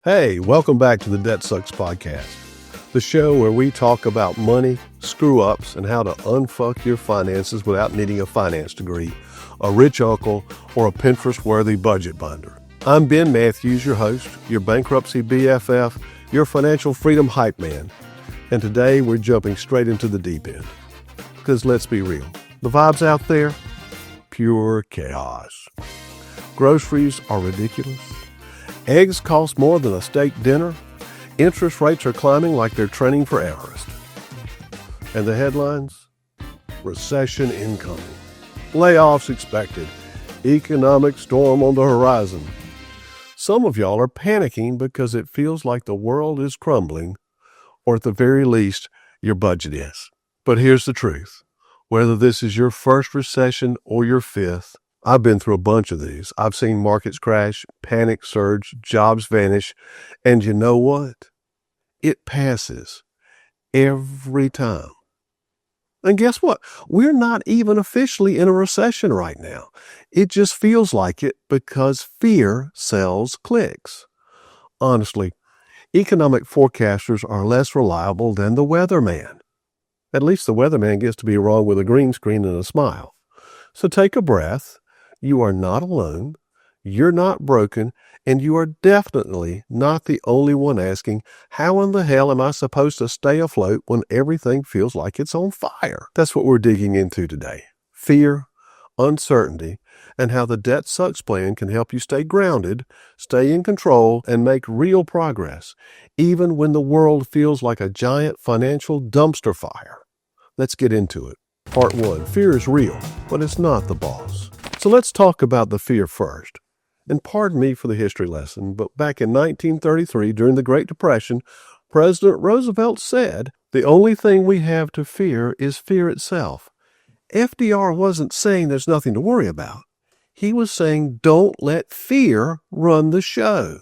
Hey, welcome back to the Debt Sucks podcast, the show where we talk about money, screw-ups, and how to unfuck your finances without needing a finance degree, a rich uncle, or a Pinterest-worthy budget binder. I'm Ben Matthews, your host, your bankruptcy BFF, your financial freedom hype man, and today we're jumping straight into the deep end. Because let's be real, the vibes out there, pure chaos. Groceries are ridiculous. Eggs cost more than a steak dinner. Interest rates are climbing like they're training for Everest. And the headlines? Recession incoming. Layoffs expected. Economic storm on the horizon. Some of y'all are panicking because it feels like the world is crumbling, or at the very least, your budget is. But here's the truth. Whether this is your first recession or your fifth, I've been through a bunch of these. I've seen markets crash, panic surge, jobs vanish, and you know what? It passes every time. And guess what? We're not even officially in a recession right now. It just feels like it because fear sells clicks. Honestly, economic forecasters are less reliable than the weatherman. At least the weatherman gets to be wrong with a green screen and a smile. So take a breath. You are not alone, you're not broken, and you are definitely not the only one asking, how in the hell am I supposed to stay afloat when everything feels like it's on fire? That's what we're digging into today. Fear, uncertainty, and how the Debt Sucks plan can help you stay grounded, stay in control, and make real progress, even when the world feels like a giant financial dumpster fire. Let's get into it. Part 1. Fear is real, but it's not the boss. So let's talk about the fear first. And pardon me for the history lesson, but back in 1933, during the Great Depression, President Roosevelt said, "The only thing we have to fear is fear itself." FDR wasn't saying there's nothing to worry about. He was saying, don't let fear run the show.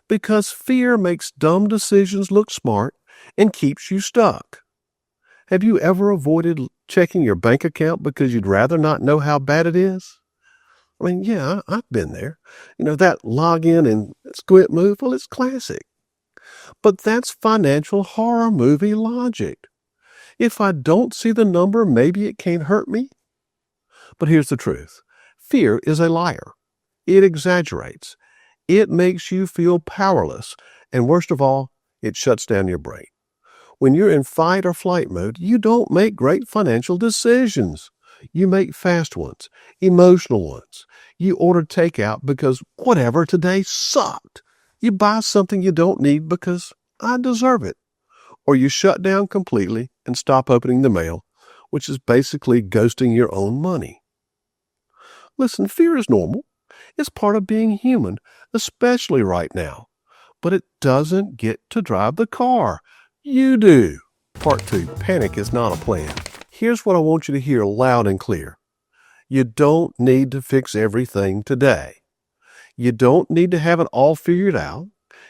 Because fear makes dumb decisions look smart and keeps you stuck. Have you ever avoided checking your bank account because you'd rather not know how bad it is? I mean, yeah, I've been there. That login and squint move, well, it's classic. But that's financial horror movie logic. If I don't see the number, maybe it can't hurt me. But here's the truth. Fear is a liar. It exaggerates. It makes you feel powerless. And worst of all, it shuts down your brain. When you're in fight or flight mode, you don't make great financial decisions. You make fast ones, emotional ones. You order takeout because whatever today sucked. You buy something you don't need because I deserve it. Or you shut down completely and stop opening the mail, which is basically ghosting your own money. Listen, fear is normal. It's part of being human, especially right now. But it doesn't get to drive the car. You do. Part 2, panic is not a plan. Here's what I want you to hear loud and clear. You don't need to fix everything today. You don't need to have it all figured out.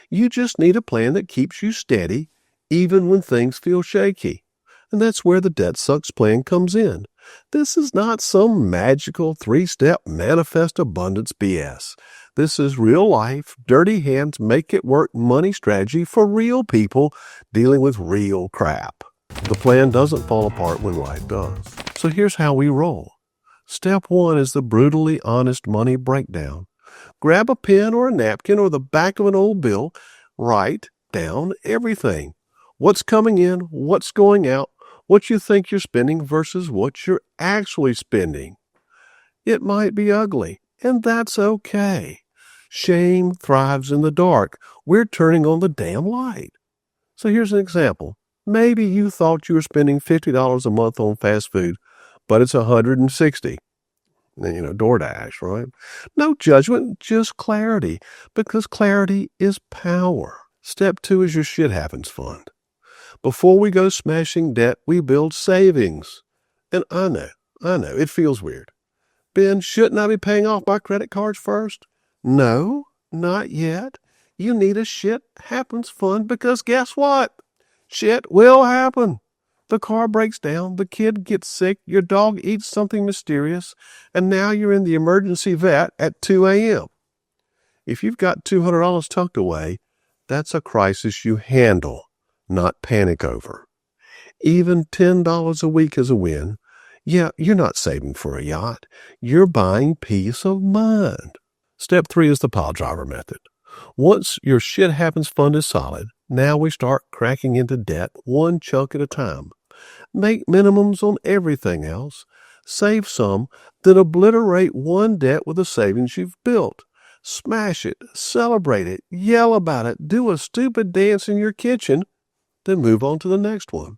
You just need a plan that keeps you steady, even when things feel shaky. And that's where the Debt Sucks plan comes in. This is not some magical 3-step manifest abundance BS. This is real life, dirty hands, make it work money strategy for real people dealing with real crap. The plan doesn't fall apart when life does. So here's how we roll. Step 1 is the brutally honest money breakdown. Grab a pen or a napkin or the back of an old bill. Write down everything. What's coming in, what's going out, what you think you're spending versus what you're actually spending. It might be ugly, and that's okay. Shame thrives in the dark. We're turning on the damn light. So here's an example. Maybe you thought you were spending $50 a month on fast food, but it's $160. DoorDash, right? No judgment, just clarity, because clarity is power. Step 2 is your shit happens fund. Before we go smashing debt, we build savings. And I know, it feels weird. Ben, shouldn't I be paying off my credit cards first? No, not yet. You need a shit happens fund because guess what? Shit will happen. The car breaks down, the kid gets sick, your dog eats something mysterious, and now you're in the emergency vet at 2 a.m. If you've got $200 tucked away, That's a crisis you handle, not panic over. Even $10 a week is a win. Yeah, you're not saving for a yacht. You're buying peace of mind. Step 3 is the pile driver method. Once your shit happens fund is solid, now we start cracking into debt one chunk at a time. Make minimums on everything else. Save some, then obliterate one debt with the savings you've built. Smash it, celebrate it, yell about it, do a stupid dance in your kitchen, then move on to the next one.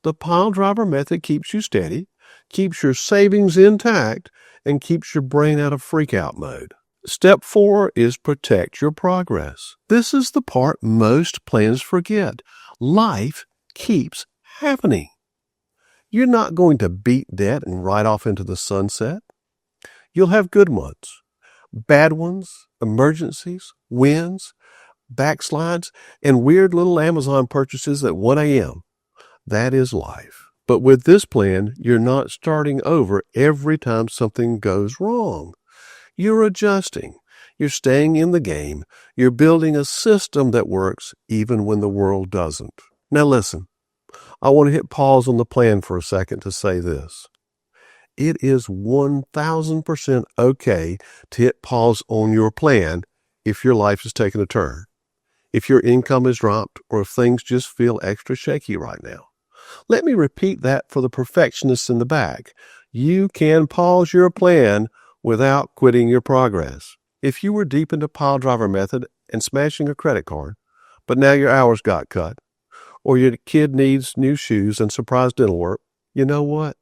The pile driver method keeps you steady, keeps your savings intact, and keeps your brain out of freak-out mode. Step 4 is protect your progress. This is the part most planners forget. Life keeps happening. You're not going to beat debt and ride off into the sunset. You'll have good months, bad ones, emergencies, wins, backslides, and weird little Amazon purchases at 1 a.m. That is life. But with this plan, you're not starting over every time something goes wrong. You're adjusting. You're staying in the game. You're building a system that works even when the world doesn't. Now listen, I want to hit pause on the plan for a second to say this. It is 1,000% okay to hit pause on your plan if your life is taking a turn, if your income has dropped, or if things just feel extra shaky right now. Let me repeat that for the perfectionists in the back. You can pause your plan without quitting your progress. If you were deep into pile driver method and smashing a credit card, but now your hours got cut, or your kid needs new shoes and surprise dental work, you know what?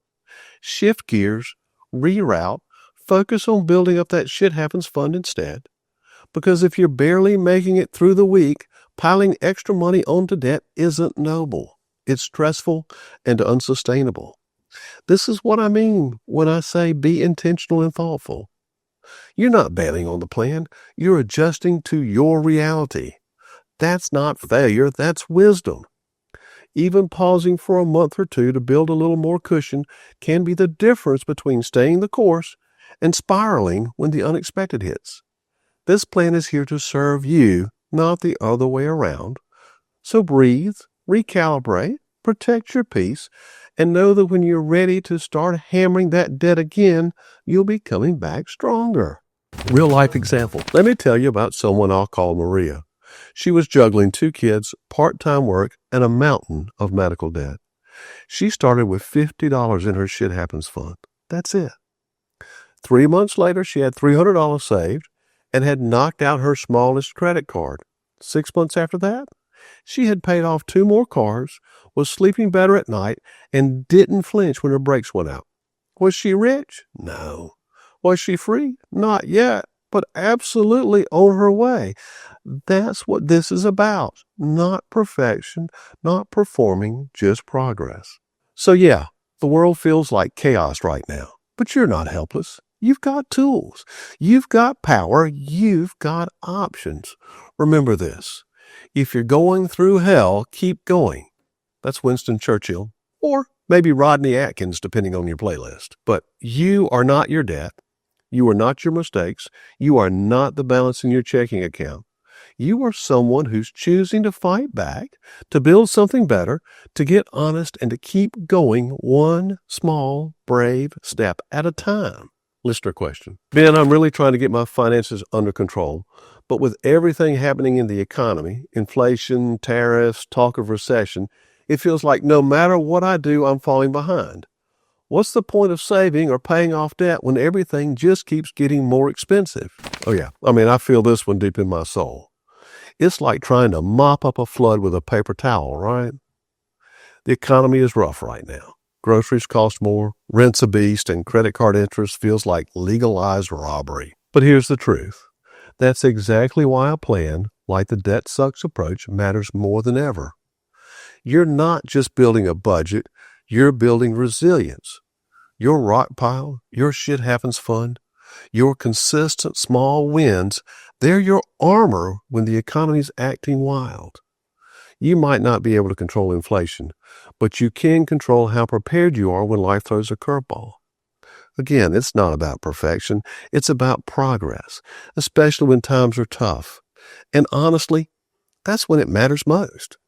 Shift gears, reroute, focus on building up that shit happens fund instead. Because if you're barely making it through the week, piling extra money onto debt isn't noble. It's stressful and unsustainable. This is what I mean when I say be intentional and thoughtful. You're not bailing on the plan. You're adjusting to your reality. That's not failure. That's wisdom. Even pausing for a month or two to build a little more cushion can be the difference between staying the course and spiraling when the unexpected hits. This plan is here to serve you, not the other way around. So breathe, recalibrate, protect your peace, and know that when you're ready to start hammering that debt again, you'll be coming back stronger. Real life example. Let me tell you about someone I'll call Maria. She was juggling 2 kids, part-time work, and a mountain of medical debt. She started with $50 in her Shit Happens fund. That's it. 3 months later, she had $300 saved and had knocked out her smallest credit card. 6 months after that, she had paid off 2 more cars, was sleeping better at night, and didn't flinch when her brakes went out. Was she rich? No. Was she free? Not yet, but absolutely on her way. That's what this is about. Not perfection, not performing, just progress. So yeah, the world feels like chaos right now, but you're not helpless. You've got tools. You've got power. You've got options. Remember this. If you're going through hell, keep going. That's Winston Churchill, or maybe Rodney Atkins, depending on your playlist. But you are not your debt. You are not your mistakes. You are not the balance in your checking account. You are someone who's choosing to fight back, to build something better, to get honest, and to keep going one small, brave step at a time. Listener question. Ben, I'm really trying to get my finances under control, but with everything happening in the economy, inflation, tariffs, talk of recession, it feels like no matter what I do, I'm falling behind. What's the point of saving or paying off debt when everything just keeps getting more expensive? Oh yeah, I feel this one deep in my soul. It's like trying to mop up a flood with a paper towel, right? The economy is rough right now. Groceries cost more, rent's a beast, and credit card interest feels like legalized robbery. But here's the truth. That's exactly why a plan, like the Debt Sucks approach, matters more than ever. You're not just building a budget, you're building resilience. Your rock pile, your shit happens fund, your consistent small wins, they're your armor when the economy's acting wild. You might not be able to control inflation, but you can control how prepared you are when life throws a curveball. Again, it's not about perfection. It's about progress, especially when times are tough. And honestly, That's when it matters most.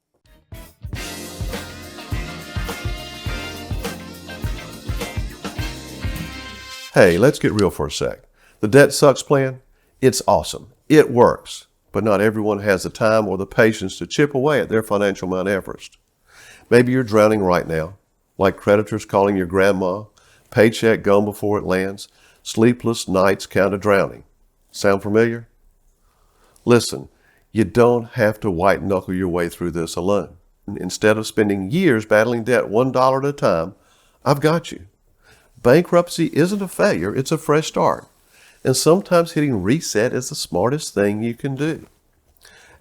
Hey, let's get real for a sec. The Debt Sucks plan, it's awesome. It works. But not everyone has the time or the patience to chip away at their financial Mount Everest. Maybe you're drowning right now, like creditors calling your grandma, paycheck gone before it lands, sleepless nights count as drowning. Sound familiar? Listen, you don't have to white-knuckle your way through this alone. Instead of spending years battling debt $1 at a time, I've got you. Bankruptcy isn't a failure, it's a fresh start. And sometimes hitting reset is the smartest thing you can do.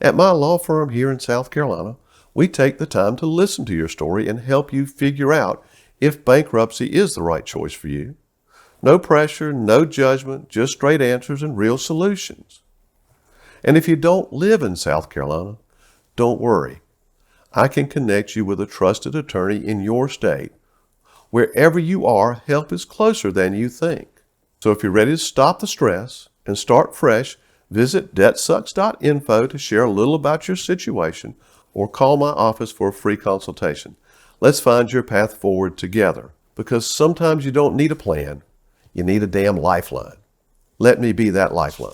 At my law firm here in South Carolina, we take the time to listen to your story and help you figure out if bankruptcy is the right choice for you. No pressure, no judgment, just straight answers and real solutions. And if you don't live in South Carolina, don't worry. I can connect you with a trusted attorney in your state. Wherever you are, help is closer than you think. So if you're ready to stop the stress and start fresh, visit debtsucks.info to share a little about your situation or call my office for a free consultation. Let's find your path forward together, because sometimes you don't need a plan, you need a damn lifeline. Let me be that lifeline.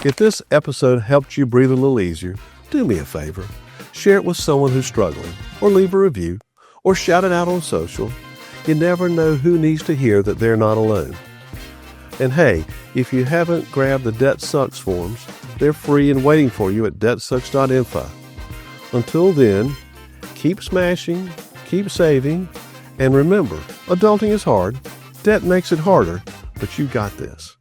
If this episode helped you breathe a little easier, do me a favor. Share it with someone who's struggling, or leave a review, or shout it out on social. You never know who needs to hear that they're not alone. And hey, if you haven't grabbed the Debt Sucks forms, they're free and waiting for you at debtsucks.info. Until then, keep smashing, keep saving, and remember, adulting is hard, debt makes it harder, but you got this.